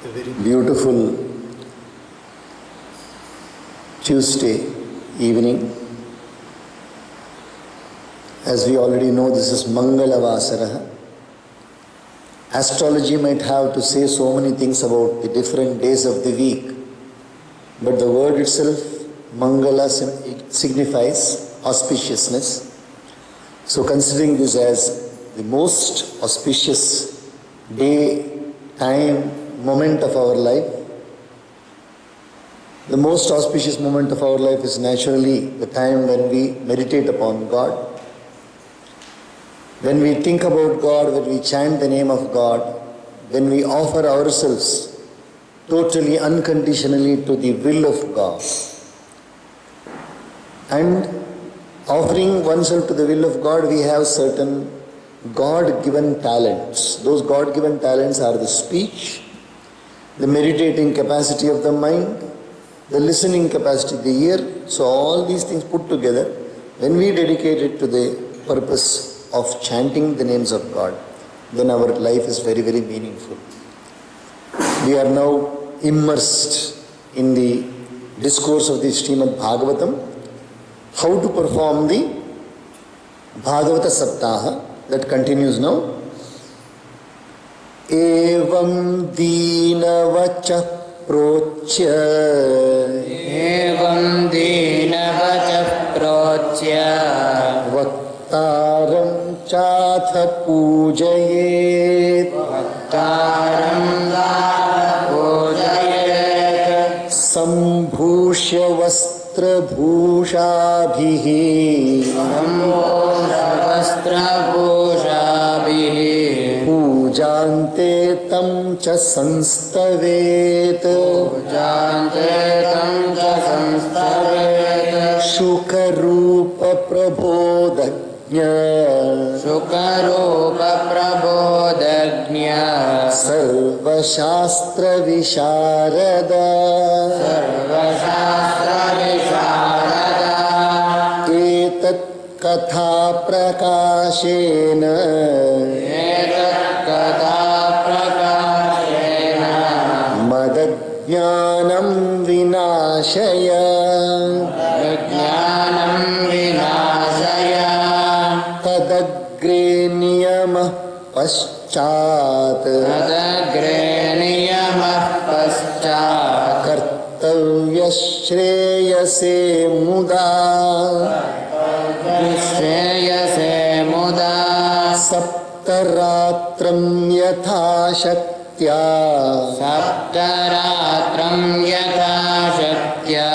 A very beautiful Tuesday evening. As we already know, this is Mangala Vasara. Astrology might have to say so many things about the different days of the week, but the word itself, Mangala, signifies auspiciousness. So considering this as the most auspicious day, time, moment of our life, the most auspicious moment of our life is naturally the time when we meditate upon God. When we think about God, when we chant the name of God, when we offer ourselves totally, unconditionally to the will of God. And offering oneself to the will of God, we have certain God-given talents. Those God-given talents are the speech, the meditating capacity of the mind, the listening capacity of the ear. So all these things put together, when we dedicate it to the purpose of chanting the names of God, then our life is very, very meaningful. We are now immersed in the discourse of the Srimad Bhagavatam, how to perform the Bhagavata Saptaha that continues now. Evam dīnavacah prochya Evam dīnavacah prochya Vaktaram chatha pujayet Vaktaram chatha pujayet Sambhushya vastra bhushabhihi Sambhushya vastra bhushabhihi Pujante tam cha sanstavet Pujante tam cha sanstavet Shukarupa prabodhajna Shukarupa prabodhajna Sarvashastra visharada Sarvashastra visharada Etat katha prakashena Madajnanam vinashaya Jnanam vinashaya Tadagre niyamah paschat Tadagre niyamah paschat Kartavya shreyase muda Shreyase muda Saptaratram yatha shaktya Saptaratram yatha shaktya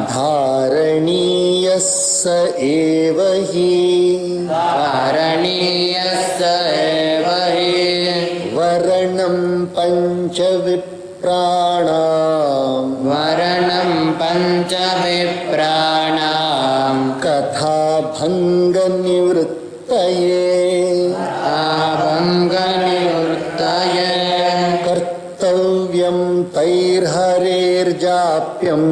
Dharaniyassa evahi Varaniyassa evahi Varanam pancha vipranam Varanam pancha vipranam Katha bhanga nivrittaye Abhanga nivrittaye Kartavyam tairharirjapyam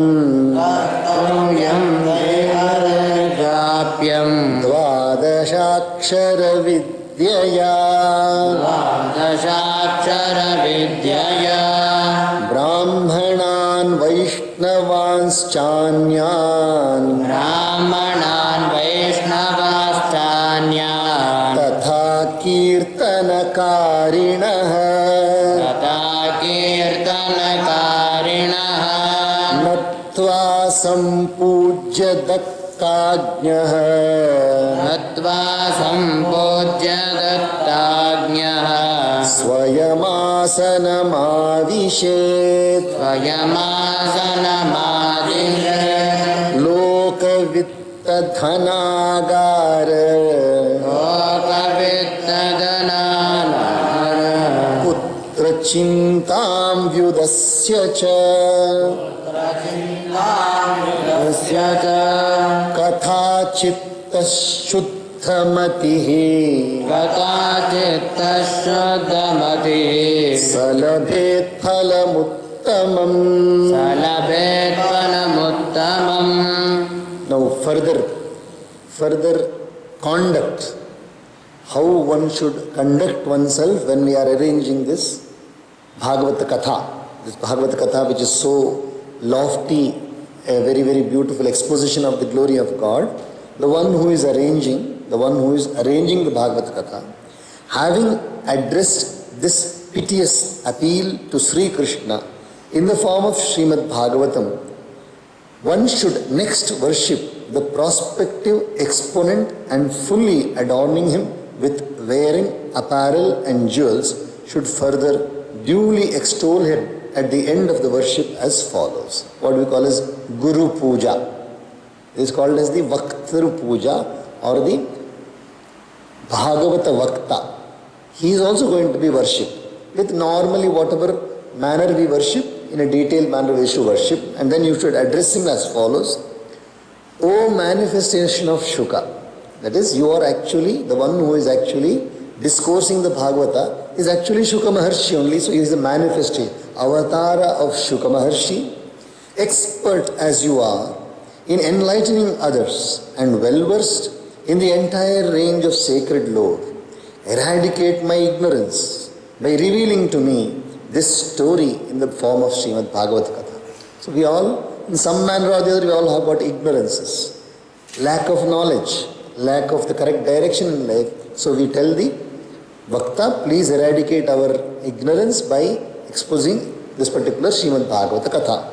Kartavyam deharjapyam Dvadashakshara vidyaya Dvadashakshara vidyaya Brahmanan Vaishnavanschaanyan Brahmanan Vaishnavaschanyan Tatha kirtanakarinah Tata kirtanakarinah Natva sampujya daktajñah Natva sampujya dattagnyah Swayamasanamavishet Svayamasanamavishet Lokavittadhanagara Lokavittadhanagara Putra chintam vyudasya cha Tasya ca Katha chitta shuddhamatihi Katachitta shuddhamatihi Salabhet phalamuttamam. Salabhet phalamuttamam. Now further conduct, how one should conduct oneself when we are arranging this Bhagavata Katha. this Bhagavad Katha, which is so lofty, a very, very beautiful exposition of the glory of God, the one who is arranging the Bhagavad Katha, having addressed this piteous appeal to Sri Krishna in the form of Srimad Bhagavatam, one should next worship the prospective exponent and fully adorning him with wearing apparel and jewels, should further duly extol him at the end of the worship as follows. What we call as Guru Puja. This is called as the Vaktar Puja or the Bhagavata Vakta. He is also going to be worshipped with normally whatever manner we worship, in a detailed manner we should worship, and then you should address him as follows. O manifestation of Shuka, that is, you are actually, the one who is actually discoursing the Bhagavata is actually Shuka Maharshi only, so he is the manifestation, avatara of Shuka Maharshi. Expert as you are in enlightening others and well versed in the entire range of sacred lore, eradicate my ignorance by revealing to me this story in the form of Srimad Bhagavad Katha. So we all, in some manner or the other, we all have got ignorances, lack of knowledge, lack of the correct direction in life. So we tell the Bhakta, please eradicate our ignorance by exposing this particular Srimad Bhagavata Katha.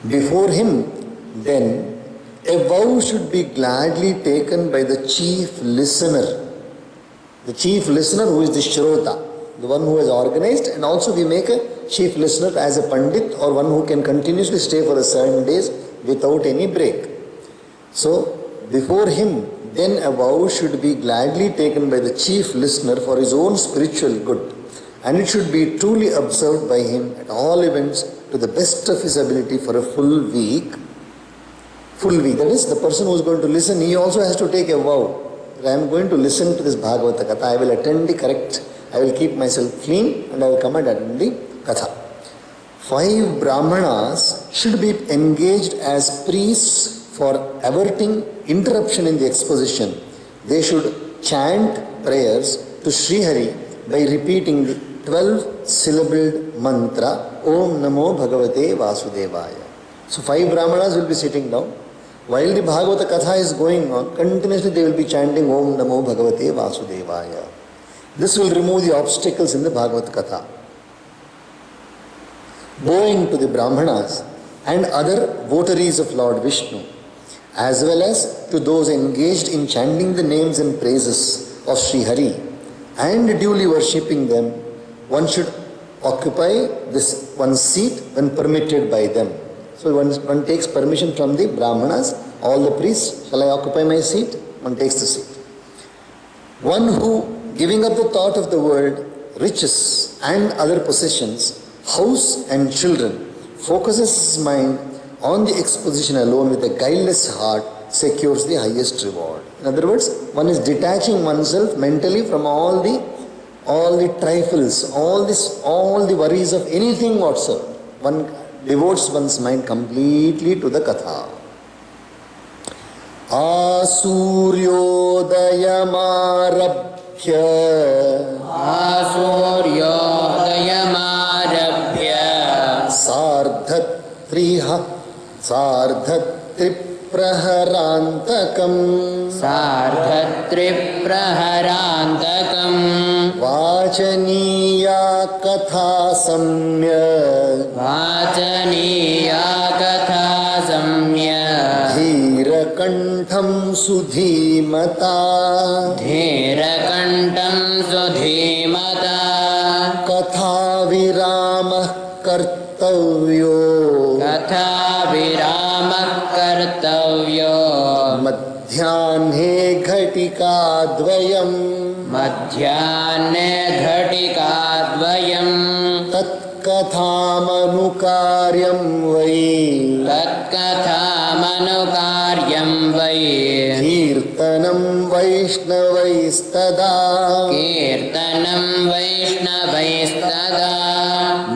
Before him, then, a vow should be gladly taken by the chief listener. The chief listener who is the Shrota, the one who has organized, and also we make a chief listener as a Pandit or one who can continuously stay for a certain days without any break. So, before him, then a vow should be gladly taken by the chief listener for his own spiritual good, and it should be truly observed by him at all events to the best of his ability for a full week. That is, the person who is going to listen, he also has to take a vow. I am going to listen to this Bhagavata Katha, I will attend the correct, I will keep myself clean and I will come and attend the Katha. 5 Brahmanas should be engaged as priests for averting interruption in the exposition. They should chant prayers to Sri Hari by repeating the 12-syllabled mantra Om Namo Bhagavate Vasudevaya. So 5 Brahmanas will be sitting down. While the Bhagavata Katha is going on, continuously they will be chanting Om Namo Bhagavate Vasudevaya. This will remove the obstacles in the Bhagavata Katha. Bowing to the Brahmanas and other votaries of Lord Vishnu, as well as to those engaged in chanting the names and praises of Sri Hari and duly worshipping them, one should occupy this one seat when permitted by them. So one takes permission from the Brahmanas, all the priests, shall I occupy my seat? One takes the seat. One who, giving up the thought of the world, riches and other possessions, house and children, focuses his mind on the exposition alone with a guileless heart, secures the highest reward. In other words, one is detaching oneself mentally from all the trifles, all the worries of anything whatsoever. One devotes one's mind completely to the Katha. Asuryodayamārabhya Sardhatripraharantakam Vācaniya Katha Samya Dhīrakantham Sudhīmata Katha Viramah Kartavyo Madhyānhe Ghatikādvayam Tatkathamanukāryam vai Kirtanam Vaishnavaistada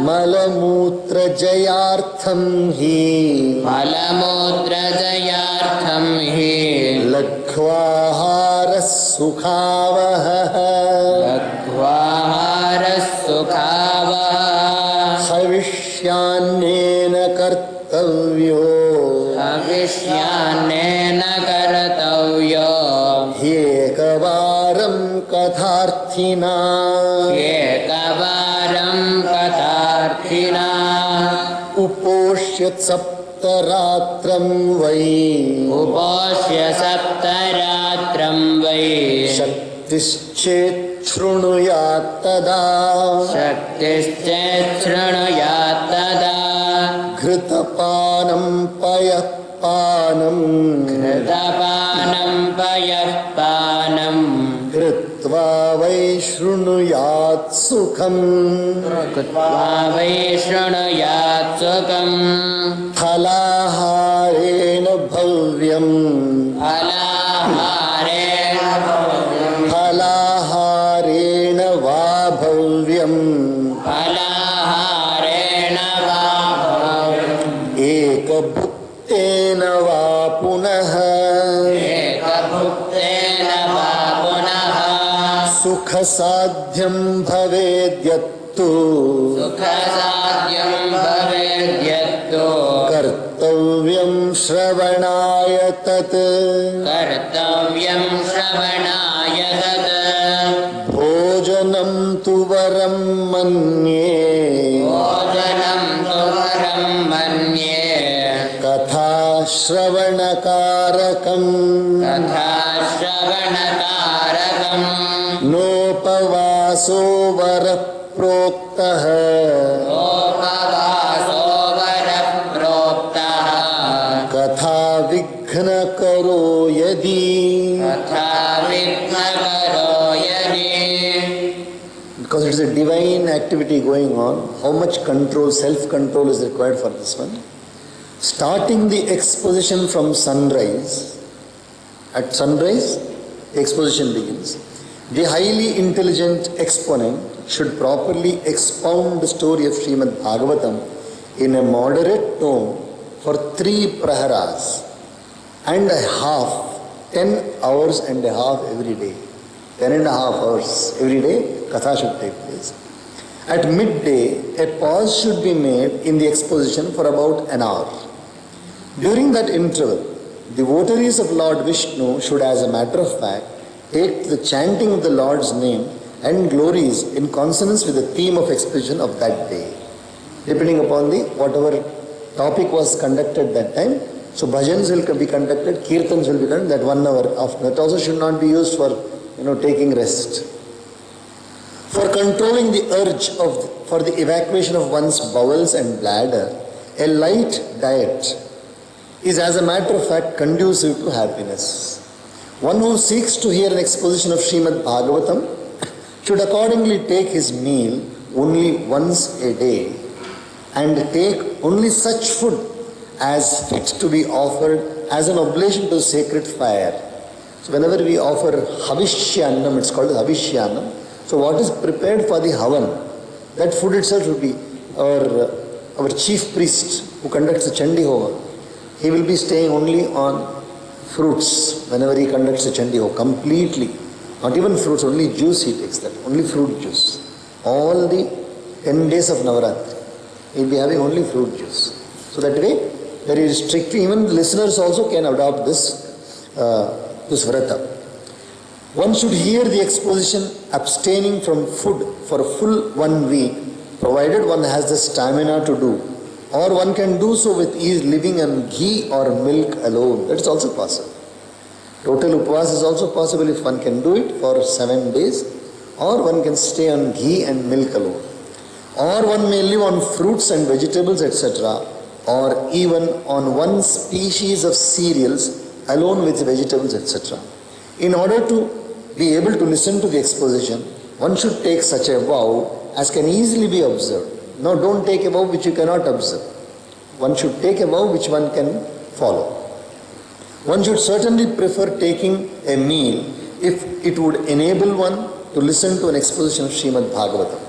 Malamutra Jayartham hi Laghvāhāra Sukhavah Havish कथार्थिना एकवारं कथार्थिना उपोष्य सप्तरात्रं वै उपोष्य सप्तरात्रं वै शक्तिश्चेत् शृणुयात् तदा शक्तिश्चेत् शृणुयात् तदा घृतपानं पयःपानं घृतपानं पयःपानं कृत्वा वै शृणुयात् सुखम् कृत्वा वै शृणुयात् सुखम् फलाहारेण भव्यम् फलाहारेण फलाहारेण वा भव्यम् फलाहारेण वा एकभुक्तेन वा पुनः एकभुक्तेन वा पुनः सुखसाध्यं भवेद्यत्तु सुखसाध्यं भवेद्यत्तु कर्तव्यं श्रवणाय तत् कर्तव्यं श्रवणाय तत् भोजनं तु वरं मन्ये भोजनं तु वरं मन्ये कथाश्रवणकारकम् तथा श्रवणकारकम् नोपवासो वरः प्रोक्तः उपवासो वरः प्रोक्तः कथा विघ्नकरो यदि तथा विघ्नकरो यदि because it is a divine activity going on, how much control, self-control is required for this one. Starting the exposition from sunrise, at sunrise, the exposition begins. The highly intelligent exponent should properly expound the story of Srimad Bhagavatam in a moderate tone for 3 praharas and a half, 10 hours and a half every day. 10 and a half hours every day, Katha should take place. At midday, a pause should be made in the exposition for about an hour. During that interval, devotees of Lord Vishnu should, as a matter of fact, take the chanting of the Lord's name and glories in consonance with the theme of exposition of that day. Depending upon the whatever topic was conducted that time, so bhajans will be conducted, kirtans will be done that 1 hour after. That also should not be used for taking rest. For controlling the urge for the evacuation of one's bowels and bladder, a light diet is, as a matter of fact, conducive to happiness. One who seeks to hear an exposition of Srimad Bhagavatam should accordingly take his meal only once a day and take only such food as fit to be offered as an oblation to sacred fire. So whenever we offer Havishyanam, it's called Havishyanam. So what is prepared for the Havan, that food itself will be our chief priest who conducts the Chandi Hova. He will be staying only on fruits whenever he conducts the Chandi Hova, completely. Not even fruits, only juice he takes that, only fruit juice. All the 10 days of Navaratri, he will be having only fruit juice. So that way, very strictly, even listeners also can adopt this vrata. One should hear the exposition abstaining from food for a full 1 week, provided one has the stamina to do. Or one can do so with ease, living on ghee or milk alone. That is also possible. Total upvas is also possible if one can do it for 7 days. Or one can stay on ghee and milk alone. Or one may live on fruits and vegetables, etc. Or even on one species of cereals alone with vegetables, etc. In order to be able to listen to the exposition, one should take such a vow as can easily be observed. No, don't take a vow which you cannot observe. One should take a vow which one can follow. One should certainly prefer taking a meal if it would enable one to listen to an exposition of Srimad Bhagavatam.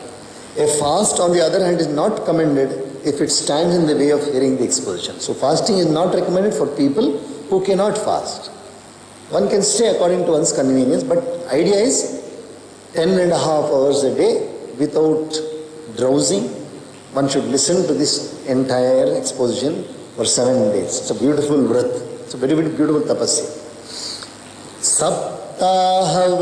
A fast, on the other hand, is not commended if it stands in the way of hearing the exposition. So fasting is not recommended for people who cannot fast. One can stay according to one's convenience, but idea is 10 and a half hours a day without drowsing. One should listen to this entire exposition for 7 days. It's a beautiful vrat. It's a very, very beautiful tapasya. सप्ताहव्रतीनां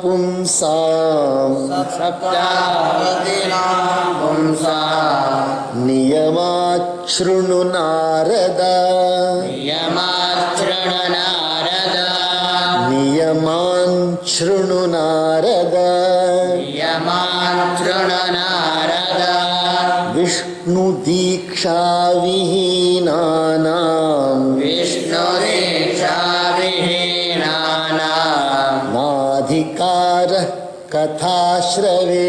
पुंसां सप्तावतीनां पुंसां नियमाच्छृणु Narad नियमाच्छृणु Narad नियमान् शृणु नारद नियमाच्छृणु नारद विष्णुदीक्षाविहीनानां विष्णुदीक्षाविहीनानां नाधिकारः कथाश्रवे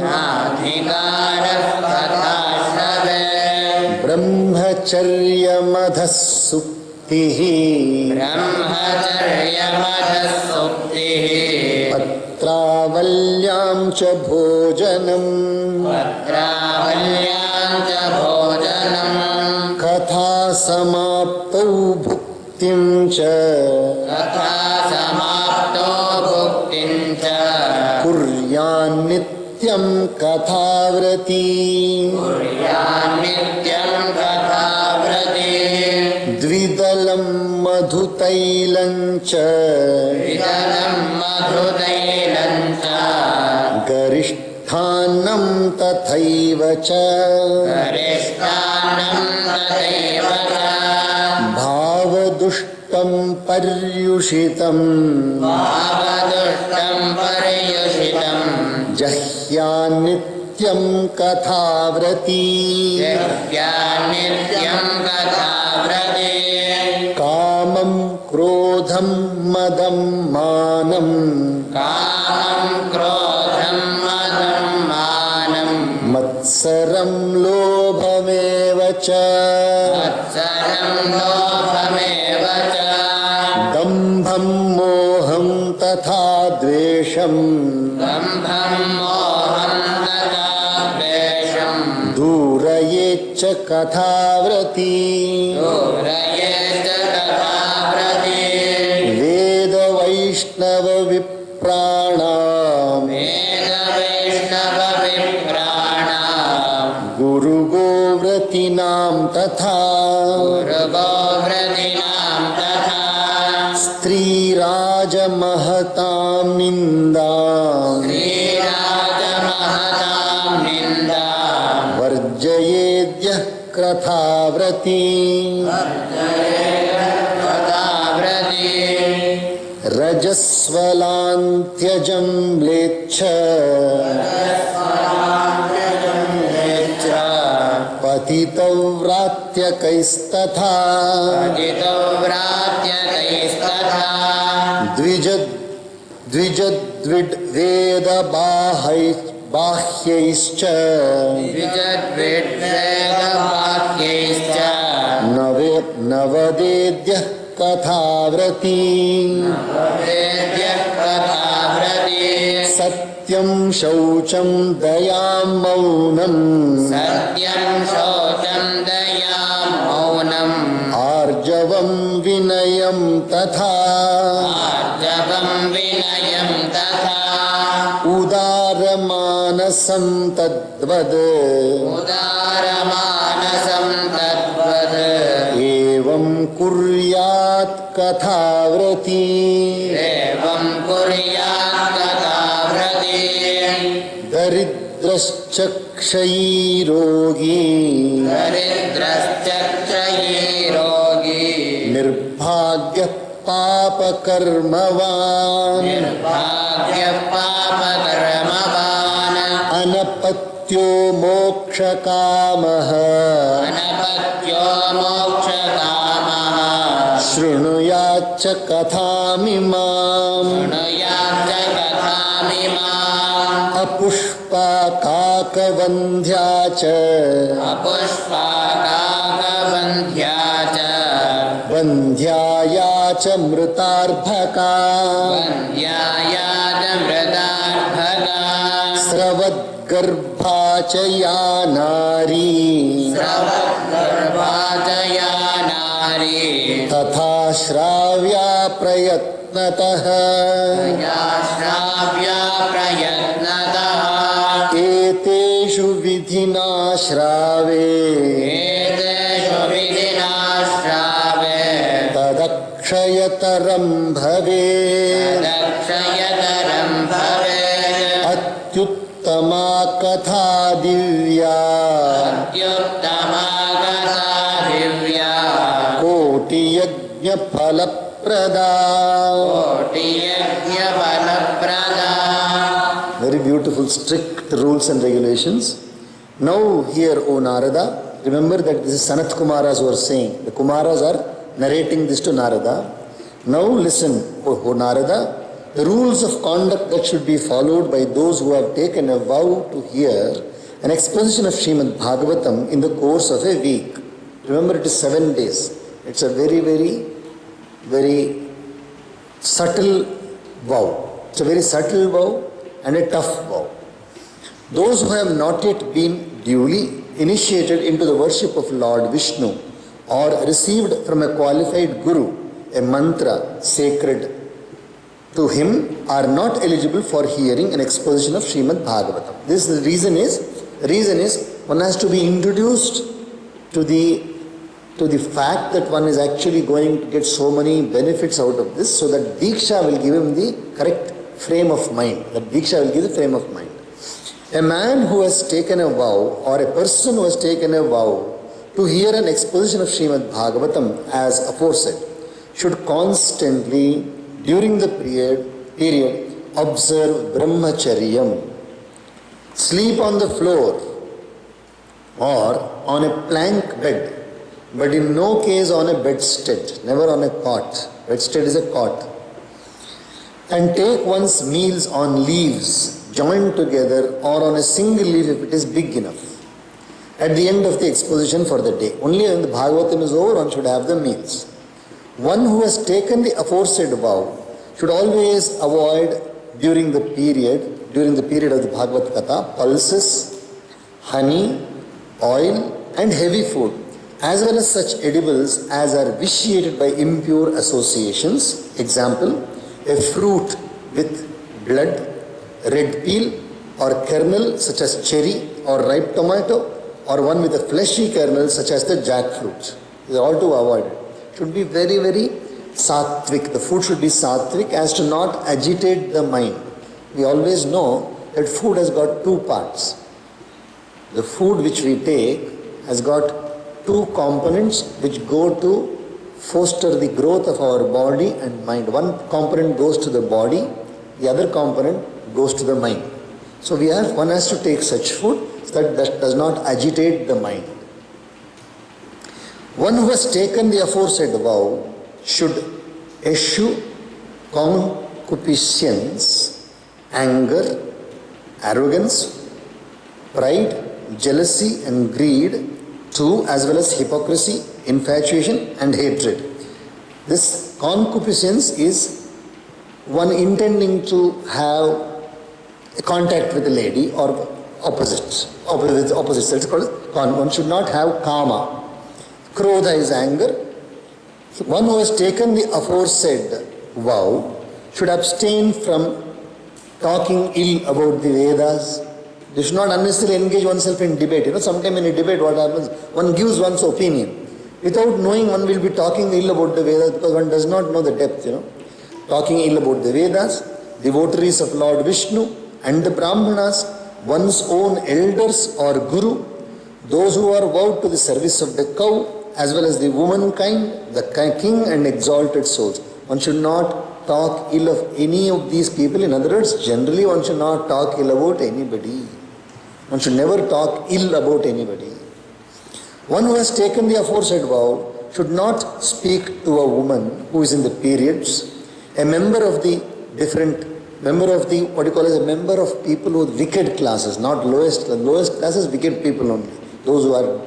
नाधिकारः कथाश्रवे ब्रह्मचर्यमधः सुप्तिः ब्रह्मचर्यमधःसुप्तिः पत्रावल्यां च भोजनम् पत्रावल्यां च भोजनं कथा समाप्तौ भुक्तिं च तथा समाप्तो भुक्तिं च कुर्यान्नित्यं कथाव्रती कुर्यान्नित्यं कथाव्रती द्विदलं मधुतैलं च विदलं मधुतैलं च गरिष्ठान्नं तथैव च गरिष्ठान्नं तथैव च भावदुष्टं पर्युषितं भावदुष्टं पर्युषितं जह्यान्नित्यं कथाव्रती यज्ञान्नित्यं कथाव्रती कामं क्रोधं मदं मानं कामं क्रोधं मदं मानं मत्सरं लोभमेव च मत्सरं लोभमेव च दम्भं मोहं तथा द्वेषं दम्भं मोहं तथा द्वेषं दूरयेच्च कथाव्रती दूरयेच्च कथाव्रती वेदवैष्णवविप्राणां वेदवैष्णवविप्राणां गुरुगोव्रतीनां तथा गुरुगोव्रतीनां तथा स्त्रीराजमहतां निन्दां श्रीराजमहतां निन्दां वर्जयेद्यः कथाव्रती कथाव्रती रजस्वलान्त्यजं म्लेच्छ पतितव्रात्यकैस्तथा पतितव्रात्यकैस्तथा द्विजद्विड्वेदबाह्यैश्च द्विजद्विड्वेदवाक्यैश्च नवदेद्यः कथाव्रती वेद्यः कथाव्रती सत्यं शौचं दयां मौनं सत्यं शौचं दयां मौनम् आर्जवं विनयं तथा आर्जवं विनयं तथा उदारमानसं तद्वद् उदारमानसं तद्वद् एवं कुर्यात् कथाव्रती एवं कुर्यात् कथाव्रती दरिद्रश्च क्षयी रोगी दरिद्रश्च क्षयी रोगी निर्भाग्यः पापकर्मवान् निर्भाग्यः पापकर्मवान् अनपत्यो मोक्षकामः अनपत्यो मोक्षकामः शृणुयाच्च कथामिमाम् शृणुयाच्च कथामिमाम् अपुष्पाकाकवन्ध्या च अपुष्पाकाकवन्ध्या च वन्ध्याया च मृतार्भका वन्द्याया च मृतार्भका स्रवद्गर्भा च या नारी स्रवद्गर्भा च या नारी तथा श्राव्या प्रयत्नतः या श्राव्या प्रयत्नतः एतेषु विधिना श्रावे एतेषु विधिना श्रावे तदक्षयत तदक्षयतरं भवेत् तदक्षयतरं भवेत् अत्युत्तमा कथा दिव्या अत्युत्तमा कथा Divya कोटियज्ञफलप्रदा. कोटियज्ञफलप्रदा. Very beautiful, strict rules and regulations. Now here, O Narada, remember that this is Sanat Kumaras who are saying. The Kumaras are narrating this to Narada. Now listen, O Narada, the rules of conduct that should be followed by those who have taken a vow to hear an exposition of Srimad Bhagavatam in the course of a week. Remember, it is 7 days. It's a very, very, very subtle vow. It's a very subtle vow and a tough vow. Those who have not yet been duly initiated into the worship of Lord Vishnu or received from a qualified guru a mantra sacred to him are not eligible for hearing an exposition of Srimad Bhagavatam. This the reason is one has to be introduced to the fact that one is actually going to get so many benefits out of this, so that Diksha will give him the correct frame of mind. That Diksha will give the frame of mind. A man who has taken a vow, or a person who has taken a vow to hear an exposition of Srimad Bhagavatam as aforesaid, should constantly, during the period, observe brahmacharyam, sleep on the floor or on a plank bed, but in no case on a bedstead, never on a cot. Bedstead is a cot. And take one's meals on leaves joined together or on a single leaf if it is big enough, at the end of the exposition for the day. Only when the Bhagavatam is over, one should have the meals. One who has taken the aforesaid vow should always avoid during the period of the Bhagavad Katha, pulses, honey, oil and heavy food, as well as such edibles as are vitiated by impure associations. Example, a fruit with blood, red peel or kernel such as cherry or ripe tomato, or one with a fleshy kernel such as the jackfruit. These are all to avoid it. Should be very, very sattvic. The food should be sattvic as to not agitate the mind. We always know that food has got two parts. The food which we take has got two components which go to foster the growth of our body and mind. One component goes to the body, the other component goes to the mind. So one has to take such food so that does not agitate the mind. One who has taken the aforesaid vow should eschew concupiscence, anger, arrogance, pride, jealousy and greed, too, as well as hypocrisy, infatuation and hatred. This concupiscence is one intending to have a contact with a lady or opposites. That's called one should not have kama. Krodha is anger. One who has taken the aforesaid vow should abstain from talking ill about the Vedas. They should not unnecessarily engage oneself in debate. Sometimes in a debate what happens, one gives one's opinion. Without knowing, one will be talking ill about the Vedas because one does not know the depth, Talking ill about the Vedas, devotees of Lord Vishnu and the Brahmanas, one's own elders or guru, those who are vowed to the service of the cow, as well as the womankind, the king and exalted souls. One should not talk ill of any of these people. In other words, generally one should not talk ill about anybody. One should never talk ill about anybody. One who has taken the aforesaid vow should not speak to a woman who is in the periods, a member of the member of people with wicked classes, not lowest classes, wicked people only. Those who are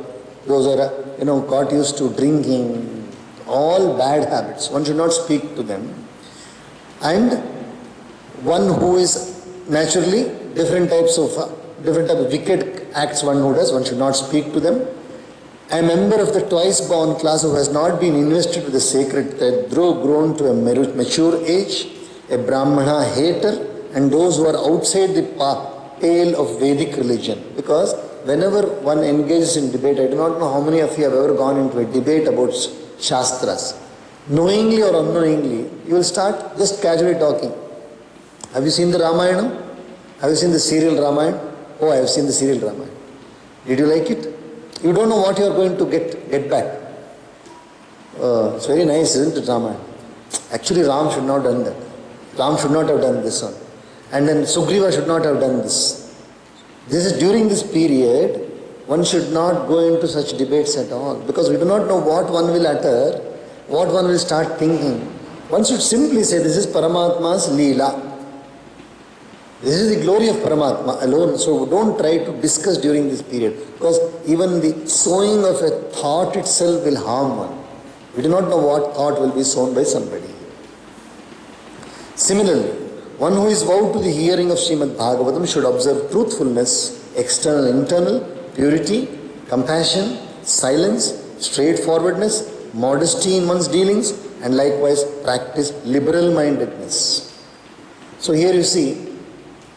got used to drinking, all bad habits. One should not speak to them. And one who is naturally different type of wicked acts one should not speak to them. A member of the twice born class who has not been invested with the sacred thread, though grown to a mature age, a Brahmana hater, and those who are outside the pale of Vedic religion. Because whenever one engages in debate, I do not know how many of you have ever gone into a debate about Shastras. knowingly or unknowingly, you will start just casually talking. Have you seen the Ramayana? Have you seen the serial Ramayana? Oh, I have seen the serial Ramayana. Did you like it? You don't know what you are going to get back. It's very nice, isn't it, Ramayana? Actually, Ram should not have done that. Ram should not have done this one. And then Sugriva should not have done this. This is during this period, one should not go into such debates at all, because we do not know what one will utter, what one will start thinking. One should simply say, this is Paramatma's Leela. This is the glory of Paramatma alone. So don't try to discuss during this period, because even the sowing of a thought itself will harm one. We do not know what thought will be sown by somebody. Similarly, one who is vowed to the hearing of Srimad Bhagavatam should observe truthfulness, external, internal, purity, compassion, silence, straightforwardness, modesty in one's dealings, and likewise practice liberal-mindedness. So here you see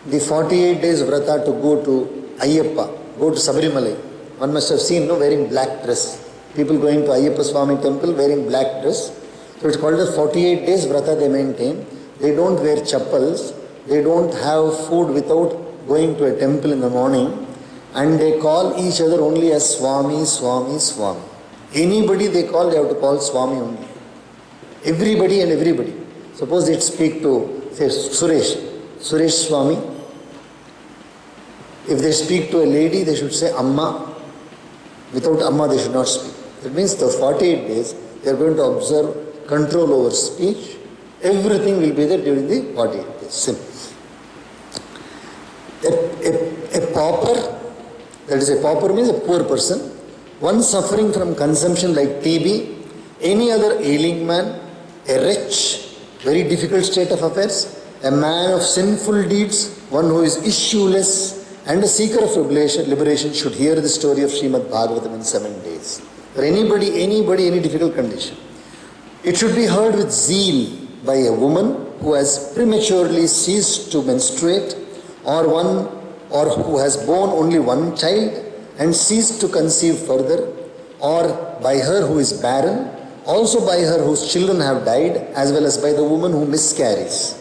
the 48 days vrata to go to Ayyappa, go to Sabarimalai. One must have seen, wearing black dress. People going to Ayyappa Swami temple wearing black dress. So it's called the 48 days vrata they maintain. They don't wear chappals. They don't have food without going to a temple in the morning. And they call each other only as Swami, Swami, Swami. Anybody they call, they have to call Swami only. Everybody and everybody. Suppose they speak to, say, Suresh Swami. If they speak to a lady, they should say Amma. Without Amma, they should not speak. That means the 48 days, they are going to observe control over speech. Everything will be there during the 48 days. Simple. A pauper, that is, a pauper means a poor person, one suffering from consumption like TB, any other ailing man, a wretch, very difficult state of affairs, a man of sinful deeds, one who is issueless, and a seeker of liberation should hear the story of Srimad Bhagavatam in 7 days. For anybody, any difficult condition. It should be heard with zeal by a woman who has prematurely ceased to menstruate, or who has borne only one child and ceased to conceive further, or by her who is barren, also by her whose children have died, as well as by the woman who miscarries.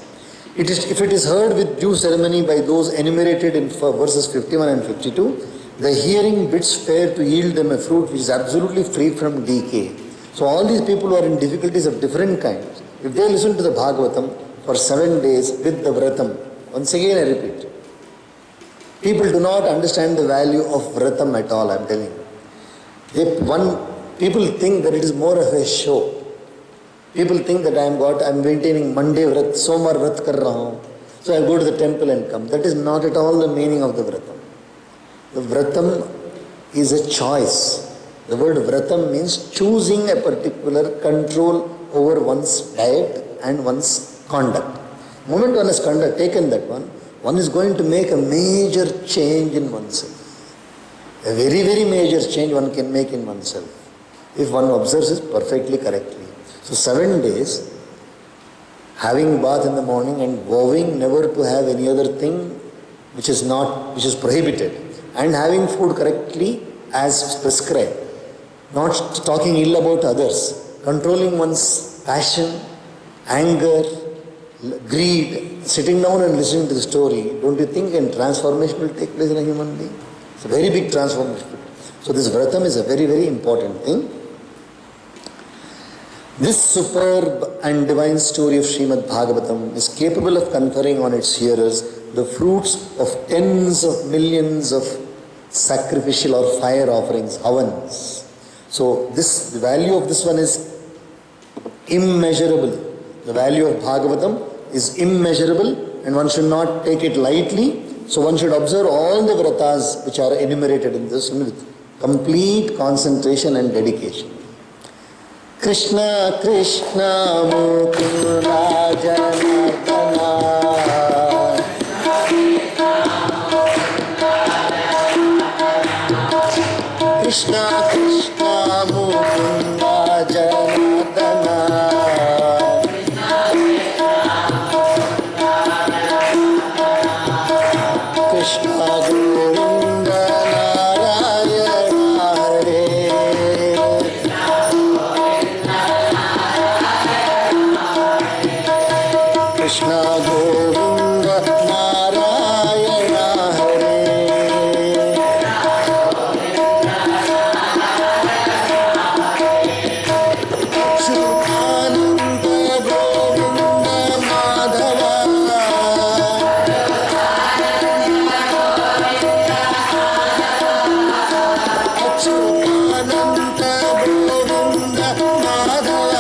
If it is heard with due ceremony by those enumerated in verses 51 and 52, the hearing bids fair to yield them a fruit which is absolutely free from decay. So all these people who are in difficulties of different kinds, if they listen to the Bhagavatam for 7 days with the Vratam, once again I repeat, people do not understand the value of Vratam at all, I am telling you. People think that it is more of a show. People think that I am maintaining Monday Vrat, Somar Vrat kar raha hu. So I go to the temple and come. That is not at all the meaning of the Vratam. The Vratam is a choice. The word Vratam means choosing a particular control over one's diet and one's conduct. The moment one has taken that one is going to make a major change in oneself. A very, very major change one can make in oneself if one observes it perfectly correctly. So 7 days, having bath in the morning and vowing never to have any other thing which is prohibited, and having food correctly as prescribed, not talking ill about others, controlling one's passion, anger, greed, sitting down and listening to the story. Don't you think a transformation will take place in a human being? It's a very big transformation. So this Vratam is a very, very important thing. This superb and divine story of Srimad Bhagavatam is capable of conferring on its hearers the fruits of tens of millions of sacrificial or fire offerings, havans. So the value of this one is immeasurable. The value of Bhagavatam is immeasurable, and one should not take it lightly. So one should observe all the vratas which are enumerated in this with complete concentration and dedication. Krishna Krishna Mukunda Janardana Krishna Krishna Mukunda Janardana Krishna Govinda Narayana Hare Krishna Govind Narayan हरे अच्युतानंद गोविंद माधव अच्युतानंद गोविंद माधव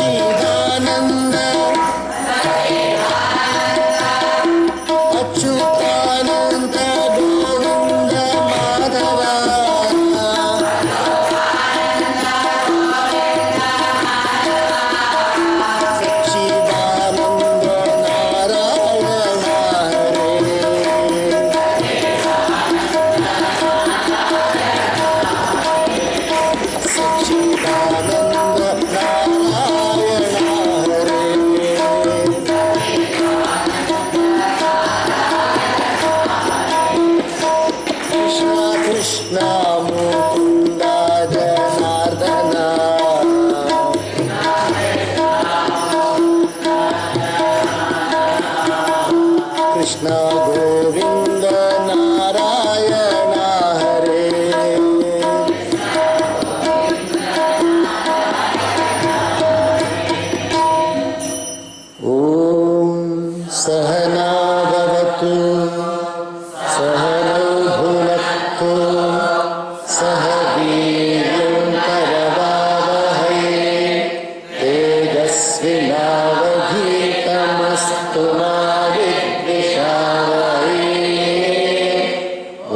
सच्चिदानंद अच्युतानंद गोविंद माधव सच्चिदानंद नारायण हरे सच्चिदानंद कृष्ण मुकुंद जनार्दन कृष्ण गोविंद नारायण हरे ओम सहना भवतु सहनौ भुनक्तु सह वीर्यं करवावहै तेजस्विनावधीतमस्तु मा विद्विषावहै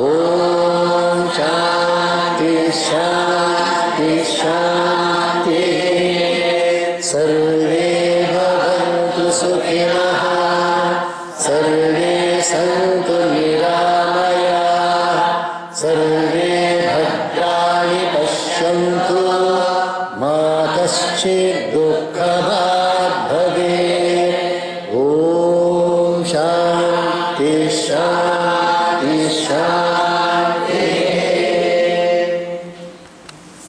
ॐ शान्ति शान्ति शान्तिः सर्वे भवन्तु सुखिनः सर्वे सन्तु निरामयाः सर्वे भद्राणि पश्यन्तु मा कश्चित् दुःखभाग्